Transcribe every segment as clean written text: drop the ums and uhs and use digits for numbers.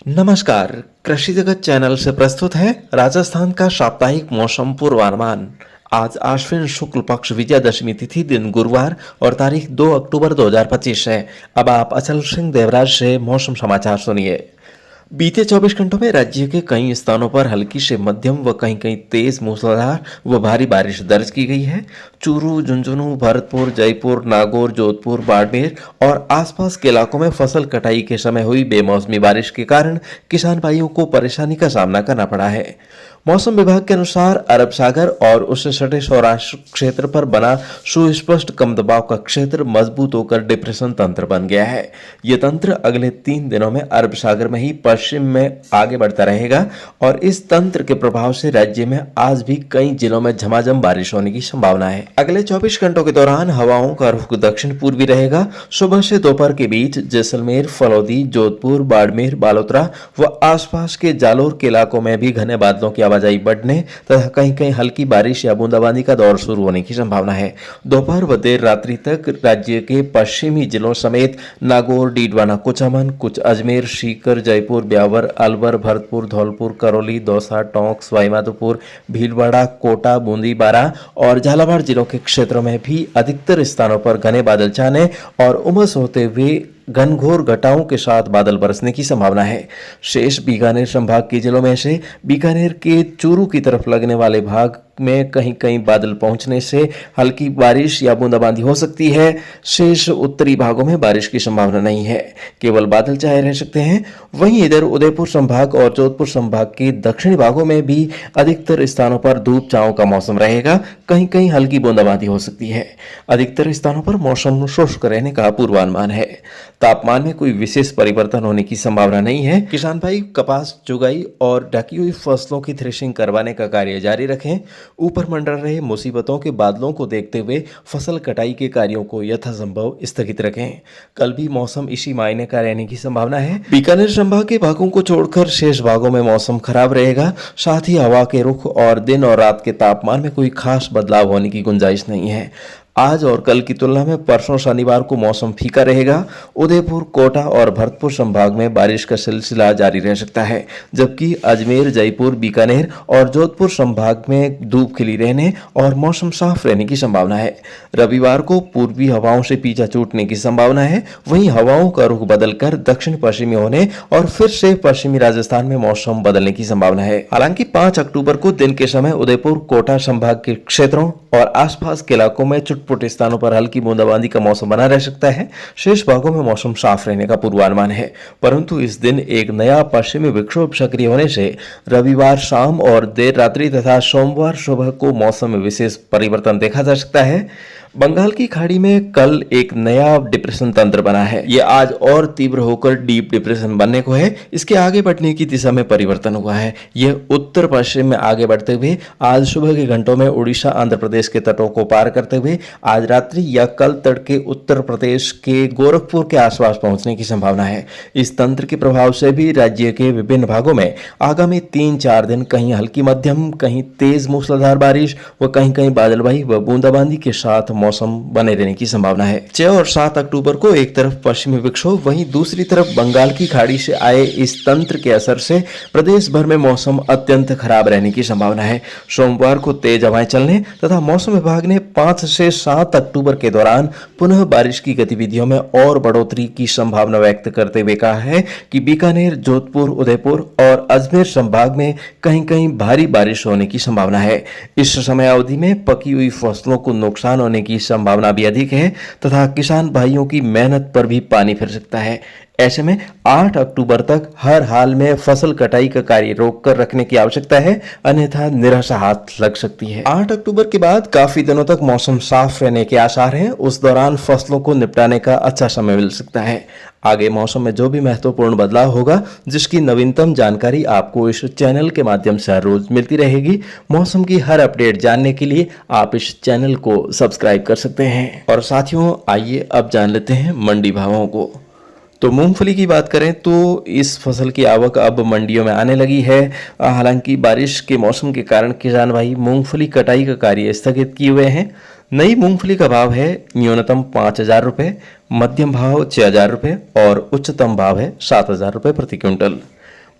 नमस्कार। कृषि जगत चैनल से प्रस्तुत है राजस्थान का साप्ताहिक मौसम पूर्वानुमान। आज आश्विन शुक्ल पक्ष विजयादशमी तिथि दिन गुरुवार और तारीख 2 अक्टूबर 2025 है। अब आप अचल सिंह देवराज से मौसम समाचार सुनिए। बीते 24 घंटों में राज्य के कई स्थानों पर हल्की से मध्यम व कहीं कहीं तेज मूसलाधार व भारी बारिश दर्ज की गई है। चूरू, झुंझुनू, भरतपुर, जयपुर, नागौर, जोधपुर, बाड़मेर और आसपास के इलाकों में फसल कटाई के समय हुई बेमौसमी बारिश के कारण किसान भाइयों को परेशानी का सामना करना पड़ा है। मौसम विभाग के अनुसार अरब सागर और उससे सटे सौराष्ट्र क्षेत्र पर बना सुस्पष्ट कम दबाव का क्षेत्र मजबूत होकर डिप्रेशन तंत्र बन गया है। यह तंत्र अगले 3 दिनों में अरब सागर में ही पश्चिम में आगे बढ़ता रहेगा और इस तंत्र के प्रभाव से राज्य में आज भी कई जिलों में झमाझम बारिश होने की संभावना है। अगले 24 घंटों के दौरान हवाओं का रुख दक्षिण पूर्वी रहेगा। सुबह से दोपहर के बीच जैसलमेर, फलौदी, जोधपुर, बाड़मेर, बालोतरा व आसपास के जालोर के इलाकों में भी घने बादलों की आवाजाही बढ़ने तथा कहीं कहीं हल्की बारिश या बूंदाबांदी का दौर शुरू होने की संभावना है। दोपहर व देर रात्रि तक राज्य के पश्चिमी जिलों समेत नागौर, डीडवाना, कुचामन, कुछ अजमेर, सीकर, जयपुर, ब्यावर, अलवर, भरतपुर, धौलपुर, करौली, दौसा, टोंक, सवाईमाधोपुर, भीलवाड़ा, कोटा, बूंदी, बारां और झालावाड़ जिलों के क्षेत्रों में भी अधिकतर स्थानों पर घने बादल छाने और उमस होते हुए घनघोर घटाओं के साथ बादल बरसने की संभावना है। शेष बीकानेर संभाग के जिलों में से बीकानेर के चूरू की तरफ लगने वाले भाग में कहीं कहीं बादल पहुंचने से हल्की बारिश या बूंदाबांदी हो सकती है। शेष उत्तरी भागों में बारिश की संभावना नहीं है, केवल बादल छाए रह सकते हैं। वहीं इधर उदयपुर संभाग और जोधपुर संभाग के दक्षिणी भागों में भी अधिकतर स्थानों पर धूप छांव का मौसम रहेगा। कहीं कहीं हल्की बूंदाबांदी हो सकती है। अधिकतर स्थानों पर मौसम शुष्क रहने का पूर्वानुमान है। तापमान में कोई विशेष परिवर्तन होने की संभावना नहीं है। किसान भाई कपास चुगाई और ढकी हुई फसलों की थ्रेशिंग करवाने का कार्य जारी रखें। ऊपर मंडरा रहे मुसीबतों के बादलों को देखते हुए फसल कटाई के कार्यों को यथासंभव स्थगित रखें। कल भी मौसम इसी मायने का रहने की संभावना है। बीकानेर संभाग के भागों को छोड़कर शेष भागों में मौसम खराब रहेगा। साथ ही हवा के रुख और दिन और रात के तापमान में कोई खास बदलाव होने की गुंजाइश नहीं है। आज और कल की तुलना में परसों शनिवार को मौसम फीका रहेगा। उदयपुर, कोटा और भरतपुर संभाग में बारिश का सिलसिला जारी रह सकता है, जबकि अजमेर, जयपुर, बीकानेर और जोधपुर संभाग में धूप खिली रहने और मौसम साफ रहने की संभावना है। रविवार को पूर्वी हवाओं से पीछा छूटने की संभावना है। वहीं हवाओं का रुख बदलकर दक्षिण पश्चिमी होने और फिर से पश्चिमी राजस्थान में मौसम बदलने की संभावना है। हालांकि 5 अक्टूबर को दिन के समय उदयपुर, कोटा संभाग के क्षेत्रों और आसपास के इलाकों में चुटपुट स्थानों पर हल्की बूंदाबांदी का मौसम बना रह सकता है। शेष भागों में मौसम साफ रहने का पूर्वानुमान है, परंतु इस दिन एक नया पश्चिमी विक्षोभ सक्रिय होने से रविवार शाम और देर रात्रि तथा सोमवार सुबह को मौसम में विशेष परिवर्तन देखा जा सकता है। बंगाल की खाड़ी में कल एक नया डिप्रेशन तंत्र बना है। यह आज और तीव्र होकर डीप डिप्रेशन बनने को है। इसके आगे बढ़ने की दिशा में परिवर्तन हुआ है। यह उत्तर पश्चिम में आगे बढ़ते हुए आज सुबह के घंटों में उड़ीसा, आंध्र प्रदेश के तटों को पार करते हुए आज रात्रि या कल तड़के उत्तर प्रदेश के गोरखपुर के आसपास पहुंचने की संभावना है। इस तंत्र के प्रभाव से भी राज्य के विभिन्न भागों में आगामी 3-4 दिन कहीं हल्की मध्यम, कहीं तेज मूसलाधार बारिश व कहीं कहीं बादलबाई व बूंदाबांदी के साथ मौसम बने रहने की संभावना है। 6 और 7 अक्टूबर को एक तरफ पश्चिमी विक्षोभ, वहीं दूसरी तरफ बंगाल की खाड़ी से आए इस तंत्र के असर से प्रदेश भर में मौसम अत्यंत खराब रहने की संभावना है। सोमवार को तेज हवाएं चलने तथा मौसम विभाग ने 5 से 7 अक्टूबर के दौरान पुनः बारिश की गतिविधियों में और बढ़ोतरी की संभावना व्यक्त करते हुए कहा है कि बीकानेर, जोधपुर, उदयपुर और अजमेर संभाग में कहीं कहीं भारी बारिश होने की संभावना है। इस समय अवधि में पकी हुई फसलों को नुकसान होने की संभावना भी अधिक है तथा किसान भाइयों की मेहनत पर भी पानी फिर सकता है। ऐसे में 8 अक्टूबर तक हर हाल में फसल कटाई का कार्य रोककर रखने की आवश्यकता है, अन्यथा निराशा हाथ लग सकती है। 8 अक्टूबर के बाद काफी दिनों तक मौसम साफ रहने के आसार हैं। उस दौरान फसलों को निपटाने का अच्छा समय मिल सकता है। आगे मौसम में जो भी महत्वपूर्ण बदलाव होगा, जिसकी नवीनतम जानकारी आपको इस चैनल के माध्यम से हर रोज मिलती रहेगी। मौसम की हर अपडेट जानने के लिए आप इस चैनल को सब्सक्राइब कर सकते हैं। और साथियों, आइए अब जान लेते हैं मंडी भावों को। तो मूंगफली की बात करें तो इस फसल की आवक अब मंडियों में आने लगी है। हालांकि बारिश के मौसम के कारण किसान भाई मूंगफली कटाई का कार्य स्थगित किए हुए हैं। नई मूंगफली का भाव है न्यूनतम 5,000 रुपये, मध्यम भाव 6,000 रुपये और उच्चतम भाव है 7,000 रुपये प्रति क्विंटल।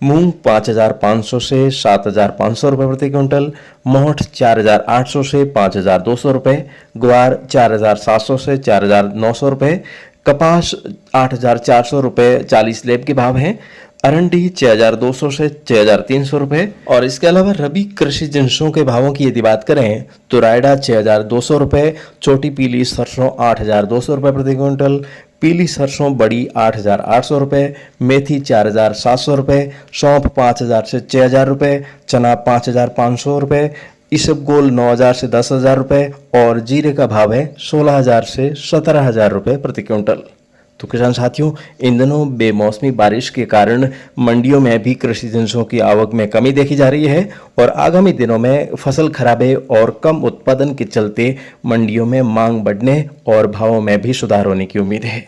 मूंग 5,500 से 7,500 रुपये प्रति क्विंटल, मोठ 4,800 से 5,200 रुपये, ग्वार 4,700 से 4,900 रुपये, कपास 8,400 रुपये 40 लेब के भाव हैं, अरंडी 6,200 से 6,300 रुपये। और इसके अलावा रबी कृषि जिंसों के भावों की यदि बात करें तो रायडा 6,200 रुपये, छोटी पीली सरसों 8,200 रुपये प्रति क्विंटल, पीली सरसों बड़ी 8,800 रुपये, मेथी 4,700 रुपये, सौंफ 5,000 से 6,000 रुपये, चना 5,500 रुपये, इसबगोल 9,000 से 10,000 रुपये और जीरे का भाव है 16,000 से 17,000 रुपये प्रति क्विंटल। तो किसान साथियों, इन दिनों बेमौसमी बारिश के कारण मंडियों में भी कृषि जिंसों की आवक में कमी देखी जा रही है और आगामी दिनों में फसल खराबे और कम उत्पादन के चलते मंडियों में मांग बढ़ने और भावों में भी सुधार होने की उम्मीद है।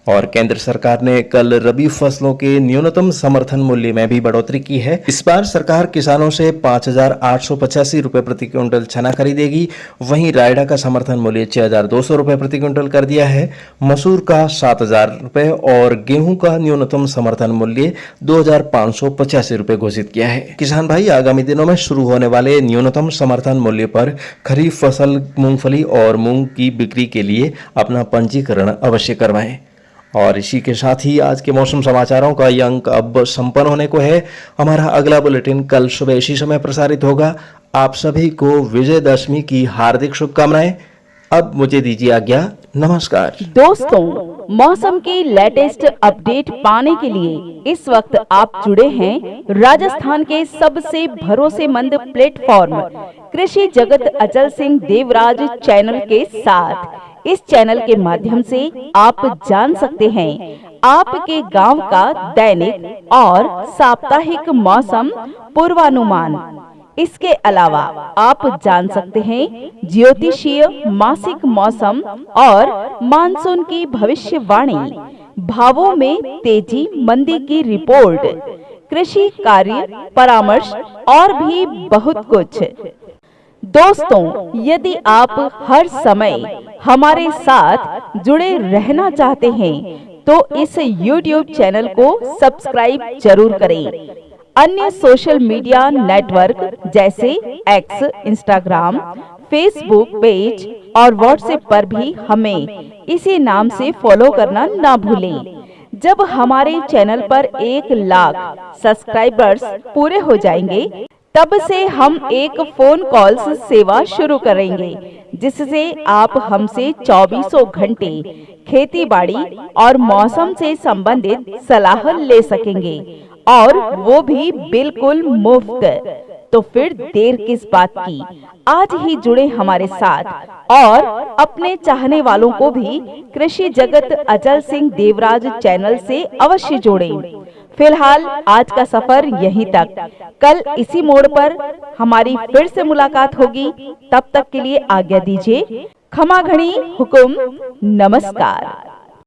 और केंद्र सरकार ने कल रबी फसलों के न्यूनतम समर्थन मूल्य में भी बढ़ोतरी की है। इस बार सरकार किसानों से 5,885 रुपये प्रति क्विंटल चना खरीदेगी। वहीं रायडा का समर्थन मूल्य 6,200 रुपये प्रति क्विंटल कर दिया है, मसूर का 7,000 रुपये और गेहूं का न्यूनतम समर्थन मूल्य 2,585 रुपये घोषित किया है। किसान भाई, आगामी दिनों में शुरू होने वाले न्यूनतम समर्थन मूल्य पर खरीफ फसल मूंगफली और मूंग की बिक्री के लिए अपना पंजीकरण अवश्य करवाएं। और इसी के साथ ही आज के मौसम समाचारों का ये अंक अब संपन्न होने को है। हमारा अगला बुलेटिन कल सुबह इसी समय प्रसारित होगा। आप सभी को विजयदशमी की हार्दिक शुभकामनाएं। अब मुझे दीजिए आज्ञा। नमस्कार दोस्तों, मौसम की लेटेस्ट अपडेट पाने के लिए इस वक्त आप जुड़े हैं राजस्थान के सबसे भरोसेमंद प्लेटफॉर्म कृषि जगत अचल सिंह देवराज चैनल के साथ। इस चैनल के माध्यम से आप जान सकते हैं आपके गांव का दैनिक और साप्ताहिक मौसम पूर्वानुमान। इसके अलावा आप जान सकते हैं ज्योतिषीय मासिक मौसम और मानसून की भविष्यवाणी, भावों में तेजी मंदी की रिपोर्ट, कृषि कार्य परामर्श और भी बहुत कुछ। दोस्तों, यदि आप हर समय हमारे साथ जुड़े रहना चाहते हैं तो इस YouTube चैनल को सब्सक्राइब जरूर करें। अन्य सोशल मीडिया नेटवर्क जैसे एक्स, इंस्टाग्राम, फेसबुक पेज और व्हाट्सएप पर भी हमें इसी नाम से फॉलो करना ना भूलें। जब हमारे चैनल पर 1 लाख सब्सक्राइबर्स पूरे हो जाएंगे तब से हम एक फोन कॉल्स सेवा शुरू करेंगे, जिससे आप हमसे 24 घंटे खेती बाड़ी और मौसम से संबंधित सलाह ले सकेंगे और वो भी बिल्कुल मुफ्त। तो फिर देर किस बात की, आज ही जुड़े हमारे साथ और अपने चाहने वालों को भी कृषि जगत अचल सिंह देवराज चैनल से अवश्य जोड़ें। फिलहाल आज का सफर यहीं तक। कल इसी मोड़ पर हमारी फिर से मुलाकात होगी। तब तक के लिए आज्ञा दीजिए। खमा घड़ी हुकुम। नमस्कार।